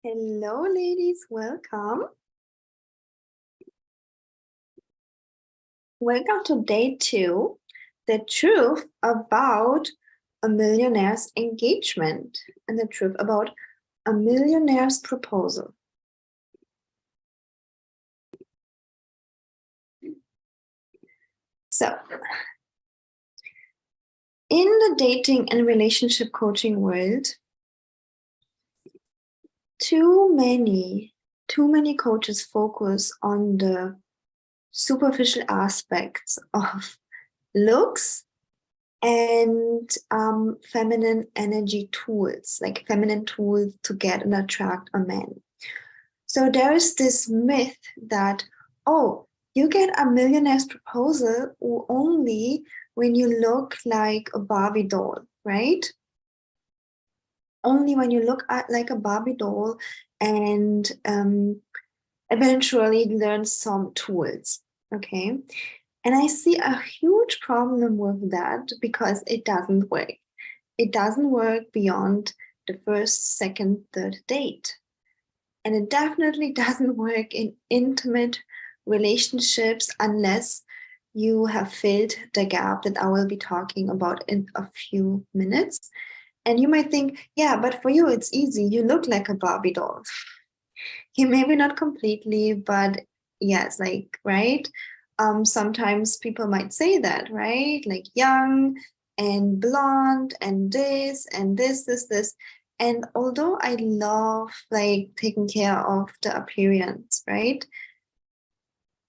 Hello, ladies. Welcome. Welcome to day 2, the truth about a millionaire's engagement and the truth about a millionaire's proposal. So, in the dating and relationship coaching world, too many coaches focus on the superficial aspects of looks and feminine energy tools, like feminine tools to get and attract a man. So there is this myth that, oh, you get a millionaire's proposal only when you look like a Barbie doll, right? Only when you look like a Barbie doll and eventually learn some tools, okay? And I see a huge problem with that because it doesn't work. It doesn't work beyond the first, second, third date. And it definitely doesn't work in intimate relationships unless you have filled the gap that I will be talking about in a few minutes. And you might think, yeah, but for you, it's easy. You look like a Barbie doll. Yeah, maybe not completely, but yes, like, right? Sometimes people might say that, right? Like young and blonde and this and this. And although I love like taking care of the appearance, right?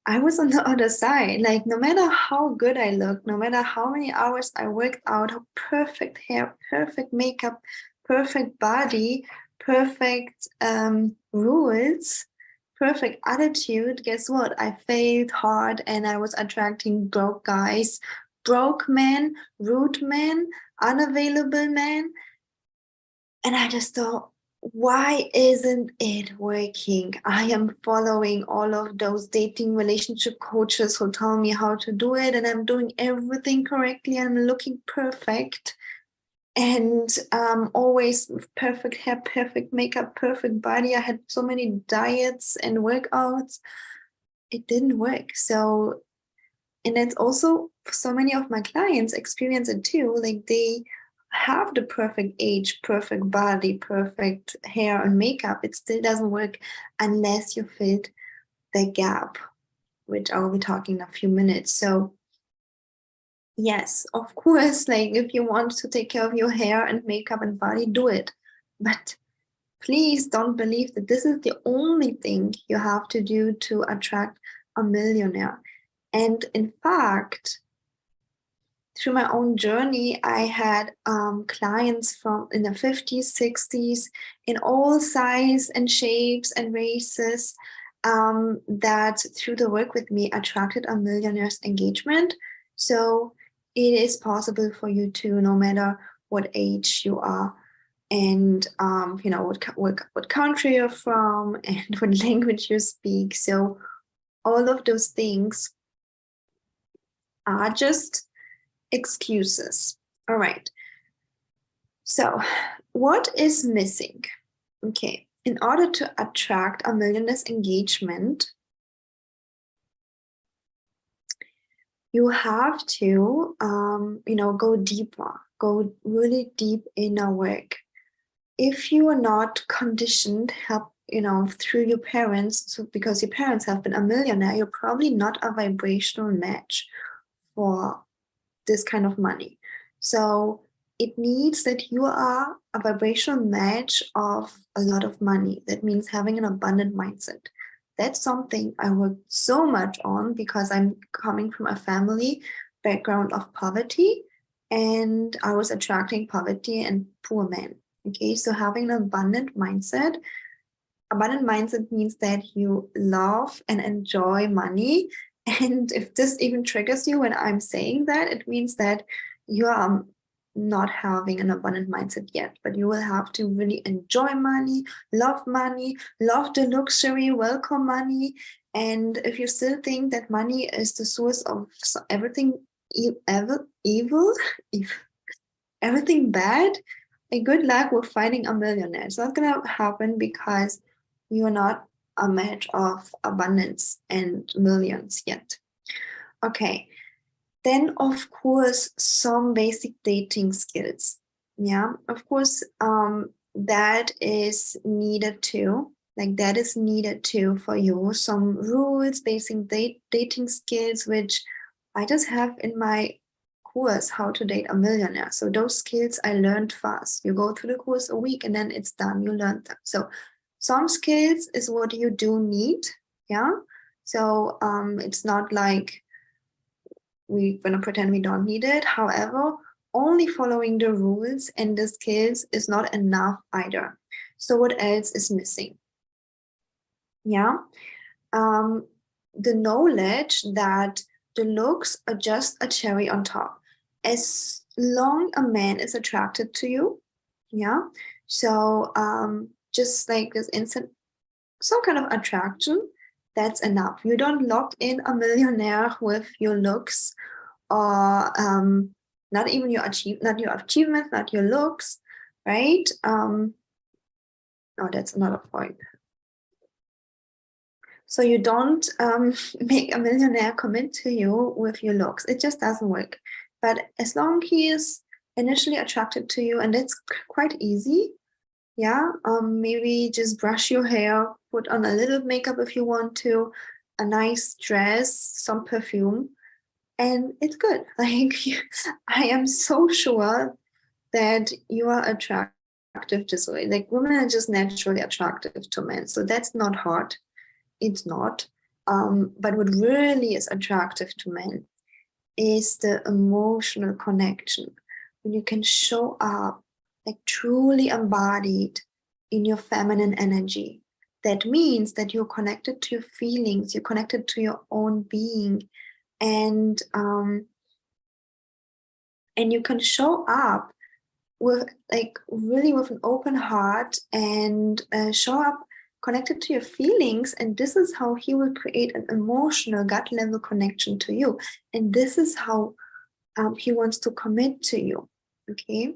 I was on the other side. Like no matter how good I look, no matter how many hours I worked out, how perfect hair, perfect makeup, perfect body, perfect rules, perfect attitude, guess what? I failed hard and I was attracting broke guys, broke men, rude men, unavailable men. And I just thought, why isn't it working? I am following all of those dating relationship coaches who tell me how to do it, and I'm doing everything correctly. I'm looking perfect and always perfect hair, perfect makeup, perfect body. I had so many diets and workouts. It didn't work. So, and it's also so many of my clients experience it too. Like they have the perfect age, perfect body, perfect hair and makeup. It still doesn't work unless you fit the gap, which I will be talking in a few minutes. So yes, of course, like if you want to take care of your hair and makeup and body, do it. But please don't believe that this is the only thing you have to do to attract a millionaire. And in fact, through my own journey, I had clients from in the 50s, 60s, in all sizes and shapes and races that through the work with me attracted a millionaire's engagement. So it is possible for you too, no matter what age you are and you know what country you're from and what language you speak. So all of those things are just excuses. All right. So, what is missing? Okay. In order to attract a millionaire's engagement, you have to, go deeper, go really deep inner work. If you are not conditioned, through your parents, so because your parents have been a millionaire, you're probably not a vibrational match for this kind of money. So it needs that you are a vibrational match of a lot of money. That means having an abundant mindset. That's something I worked so much on because I'm coming from a family background of poverty and I was attracting poverty and poor men. Okay, so having an abundant mindset means that you love and enjoy money. And if this even triggers you when I'm saying that, it means that you are not having an abundant mindset yet, but you will have to really enjoy money, love the luxury, welcome money. And if you still think that money is the source of everything evil, everything bad, good luck with finding a millionaire. It's not going to happen because You're not a match of abundance and millions yet. Okay. Then, of course, some basic dating skills. Yeah, of course, that is needed too. Like that is needed too for you. Some rules, basic dating skills, which I just have in my course, How to Date a Millionaire. So those skills I learned fast. You go through the course a week and then it's done. You learn them. So some skills is what you do need. Yeah. So it's not like we're going to pretend we don't need it. However, only following the rules and the skills is not enough either. So what else is missing? Yeah. The knowledge that the looks are just a cherry on top. As long a man is attracted to you, yeah. So just like this instant, some kind of attraction, that's enough. You don't lock in a millionaire with your looks or not even not your achievements, not your looks, right? Oh, that's another point. So you don't make a millionaire commit to you with your looks. It just doesn't work. But as long he is initially attracted to you, and that's quite easy, yeah. Maybe just brush your hair, put on a little makeup if you want to, a nice dress, some perfume, and it's good. Like I am so sure that you are attractive this way. Like women are just naturally attractive to men, so that's not hard. It's not. But what really is attractive to men is the emotional connection. When you can show up like truly embodied in your feminine energy. That means that you're connected to your feelings, you're connected to your own being, and you can show up with like really with an open heart and show up connected to your feelings, and this is how he will create an emotional gut level connection to you, and this is how he wants to commit to you. Okay.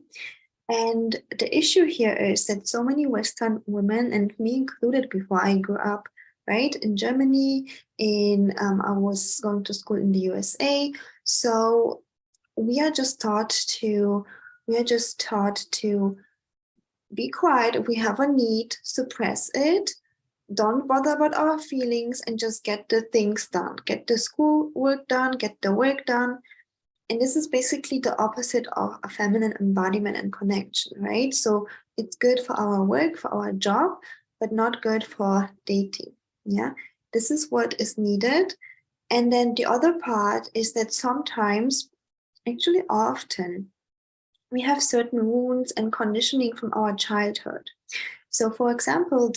And the issue here is that so many Western women, and me included before I grew up, right, in Germany, I was going to school in the USA. So we are just taught to be quiet. If we have a need, suppress it. Don't bother about our feelings and just get the things done. Get the school work done, get the work done. And this is basically the opposite of a feminine embodiment and connection, right? So it's good for our work, for our job, but not good for dating. Yeah. This is what is needed. And then the other part is that sometimes, actually often, we have certain wounds and conditioning from our childhood. So, for example,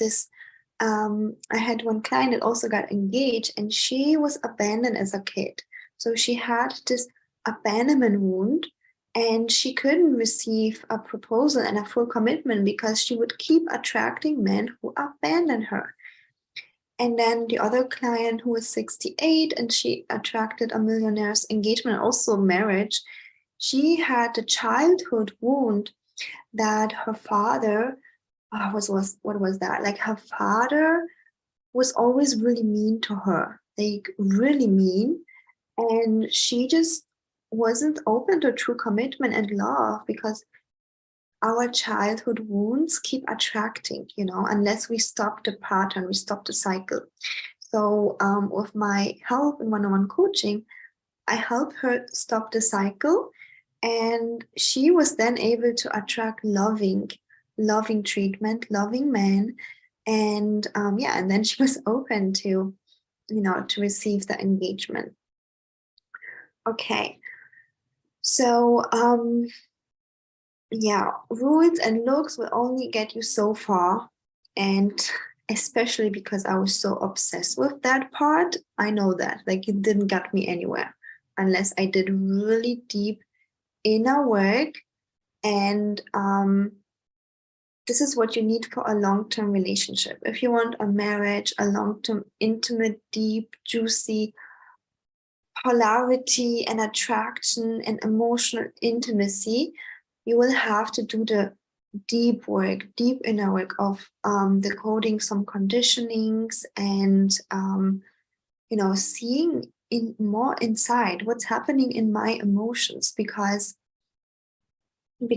I had one client that also got engaged, and she was abandoned as a kid. So she had this abandonment wound, and she couldn't receive a proposal and a full commitment because she would keep attracting men who abandoned her. And then the other client who was 68, and she attracted a millionaire's engagement, also marriage. She had a childhood wound that her father what was that? Like her father was always really mean to her, like really mean. And she just wasn't open to true commitment and love because our childhood wounds keep attracting, unless we stop the pattern, we stop the cycle. So with my help in one-on-one coaching, I help her stop the cycle. And she was then able to attract loving treatment, loving men. And and then she was open to, to receive the engagement. Okay. So, rules and looks will only get you so far. And especially because I was so obsessed with that part, I know that, like, it didn't get me anywhere unless I did really deep inner work. And this is what you need for a long-term relationship. If you want a marriage, a long-term, intimate, deep, juicy polarity and attraction and emotional intimacy, you will have to do the deep work, deep inner work of decoding some conditionings and seeing in more inside what's happening in my emotions, because we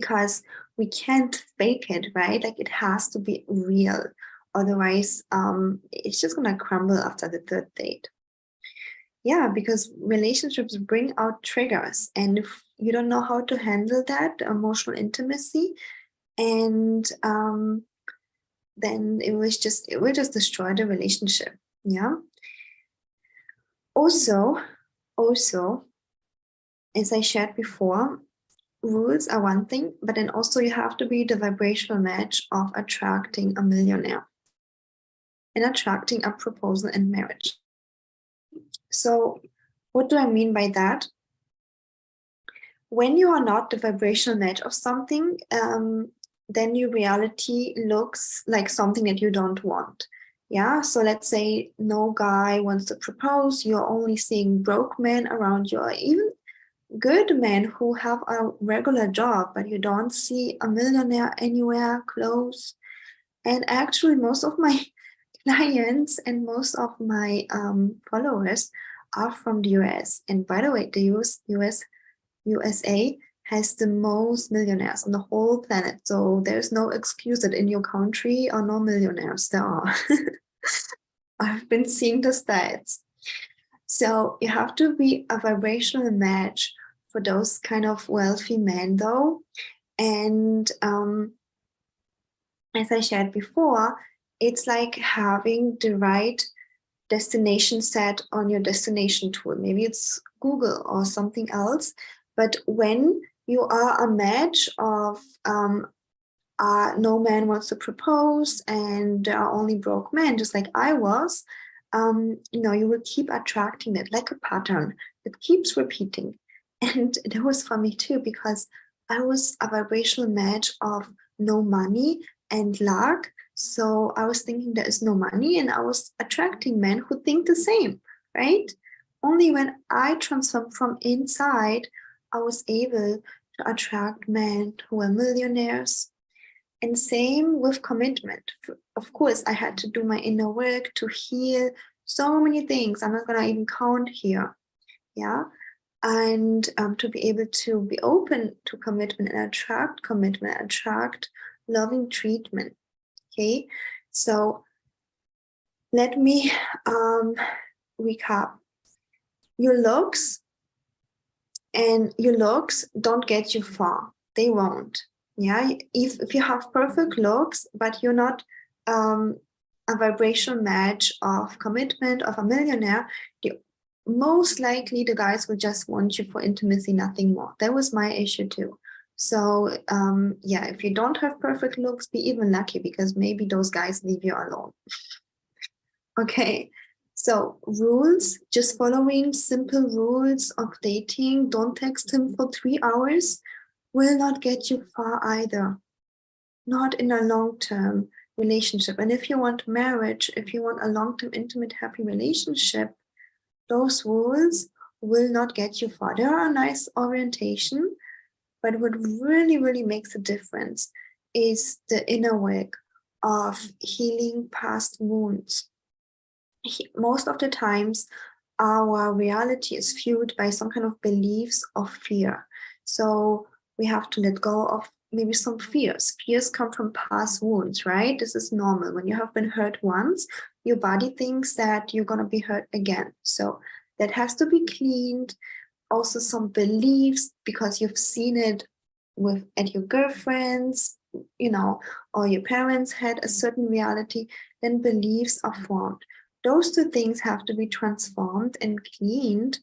can't fake it, right? Like, it has to be real, otherwise it's just gonna crumble after the third date. Yeah, because relationships bring out triggers, and if you don't know how to handle that emotional intimacy, and then it will just destroy the relationship. Yeah. Also, as I shared before, rules are one thing, but then also you have to be the vibrational match of attracting a millionaire and attracting a proposal in marriage. So what do I mean by that? When you are not the vibrational match of something, then your reality looks like something that you don't want. Yeah, so let's say no guy wants to propose, you're only seeing broke men around you, or even good men who have a regular job, but you don't see a millionaire anywhere close. And actually, most of my clients and most of my followers are from the US. And by the way, the USA has the most millionaires on the whole planet. So there's no excuse that in your country are no millionaires. There are. I've been seeing the stats. So you have to be a vibrational match for those kind of wealthy men, though. And as I shared before, it's like having the right destination set on your destination tool. Maybe it's Google or something else. But when you are a match of no man wants to propose and there are only broke men, just like I was, you will keep attracting it like a pattern. It keeps repeating. And that was for me too, because I was a vibrational match of no money and lack. So I was thinking there is no money, and I was attracting men who think the same, right? Only when I transformed from inside, I was able to attract men who were millionaires. And same with commitment. Of course, I had to do my inner work to heal so many things. I'm not going to even count here. Yeah. And to be able to be open to commitment and attract loving treatment. Okay. So let me recap. Your looks don't get you far. They won't. Yeah. If you have perfect looks, but you're not a vibrational match of commitment of a millionaire, most likely the guys will just want you for intimacy, nothing more. That was my issue too. So if you don't have perfect looks, be even lucky, because maybe those guys leave you alone. Okay, so rules, just following simple rules of dating, don't text him for 3 hours, will not get you far either. Not in a long-term relationship. And if you want marriage, if you want a long-term, intimate, happy relationship, those rules will not get you far. They are a nice orientation, but what really, really makes a difference is the inner work of healing past wounds. Most of the times, our reality is fueled by some kind of beliefs of fear. So we have to let go of maybe some fears. Fears come from past wounds, right? This is normal. When you have been hurt once, your body thinks that you're going to be hurt again. So that has to be cleaned. Also some beliefs, because you've seen it at your girlfriends, or your parents had a certain reality, then beliefs are formed. Those two things have to be transformed and cleaned.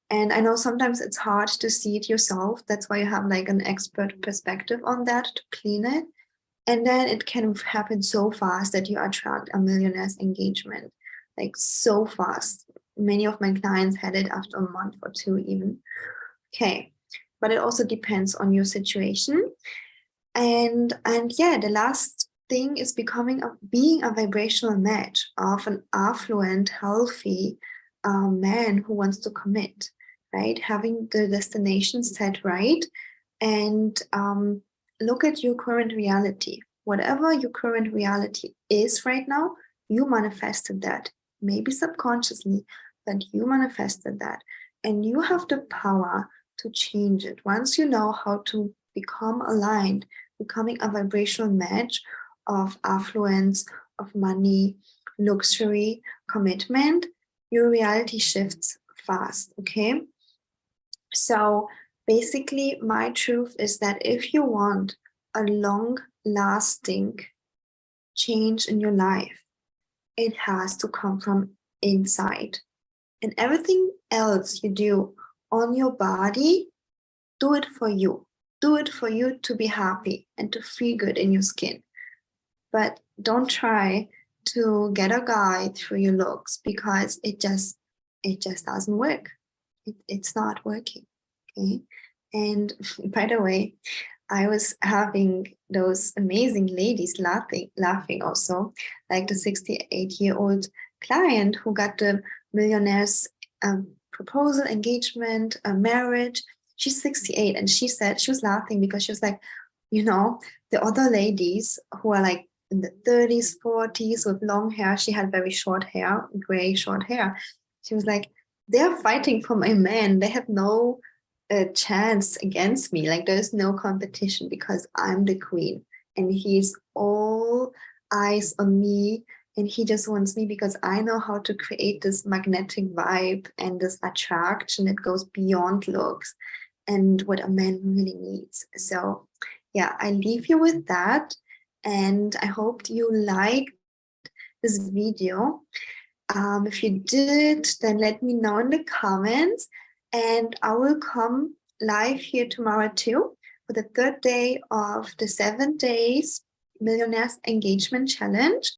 And I know sometimes it's hard to see it yourself. That's why you have like an expert perspective on that to clean it. And then it can happen so fast that you attract a millionaire's engagement, like so fast. Many of my clients had it after a month or two even. Okay, but it also depends on your situation. And the last thing is being a vibrational match of an affluent, healthy man who wants to commit, right? Having the destination set right, and look at your current reality. Whatever your current reality is right now, you manifested that. Maybe subconsciously, but you manifested that. And you have the power to change it. Once you know how to become aligned, becoming a vibrational match of affluence, of money, luxury, commitment, your reality shifts fast, okay? So basically, my truth is that if you want a long lasting change in your life, it has to come from inside. And everything else you do on your body, do it for you. Do it for you to be happy and to feel good in your skin. But don't try to get a guy through your looks, because it just doesn't work. It's not working. Okay. And by the way, I was having those amazing ladies laughing also, like the 68-year-old client who got the millionaire's proposal, engagement, marriage. She's 68, and she said she was laughing because she was like, the other ladies who are like in the 30s, 40s with long hair. She had very short hair, gray short hair. She was like, they're fighting for my man. They have no chance against me. Like there's no competition because I'm the queen, and he's all eyes on me, and he just wants me because I know how to create this magnetic vibe and this attraction that goes beyond looks and what a man really needs. So yeah, I leave you with that, and I hope you liked this video. If you did, then let me know in the comments, and I will come live here tomorrow too for the third day of the 7 days Millionaires Engagement Challenge.